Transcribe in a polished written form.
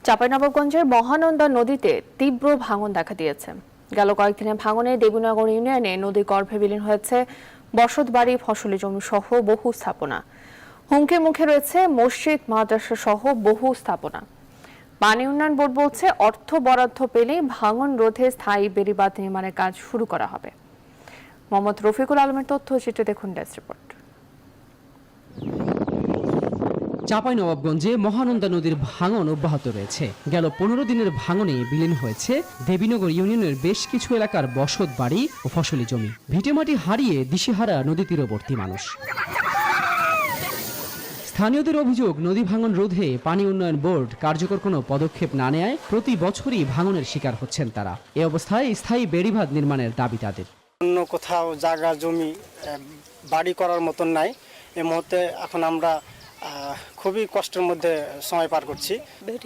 চাঁপাইনবাবগঞ্জের মহানন্দা নদীতে তীব্র ভাঙন দেখা দিয়েছে। গেল কয়েকদিনের ভাঙনে দেবীনগর ইউনিয়নে নদী গর্ভে বিলীন হয়েছে বসতবাড়ি, ফসলি জমি সহ বহু স্থাপনা। হুমকির মুখে রয়েছে মসজিদ, মাদ্রাসা সহ বহু স্থাপনা। পানি উন্নয়ন বোর্ড বলছে, অর্থ বরাদ্দ পেলেই ভাঙন রোধে স্থায়ী বেড়িবাঁধ নির্মাণের কাজ শুরু করা হবে। মোহাম্মদ রফিকুল আলমের তথ্যচিত্রে দেখুন ডেস্ক রিপোর্ট। চাঁপাইনবাবগঞ্জে মহানন্দা নদীর ভাঙন অব্যাহত রয়েছে। গেল 15 দিনের ভাঙনে বিলীন হয়েছে দেবীনগর ইউনিয়নের বেশ কিছু এলাকার বসত বাড়ি ও ফসলি জমি। ভিটেমাটি হারিয়ে দিশেহারা নদী তীরবর্তী মানুষ। স্থানীয়দের অভিযোগ, নদী ভাঙন রোধে পানি উন্নয়ন বোর্ড কার্যকর কোনো পদক্ষেপ না নেয় প্রতি বছরই ভাঙনের শিকার হচ্ছেন তারা। এ অবস্থায় স্থায়ী বেড়িবাঁধ নির্মাণের দাবি তাদের। অন্য কোথাও জায়গা জমি বাড়ি করার মতন নাই। এই মুহূর্তে এখন আমরা খুবই কষ্টের মধ্যে সময় পার করছি।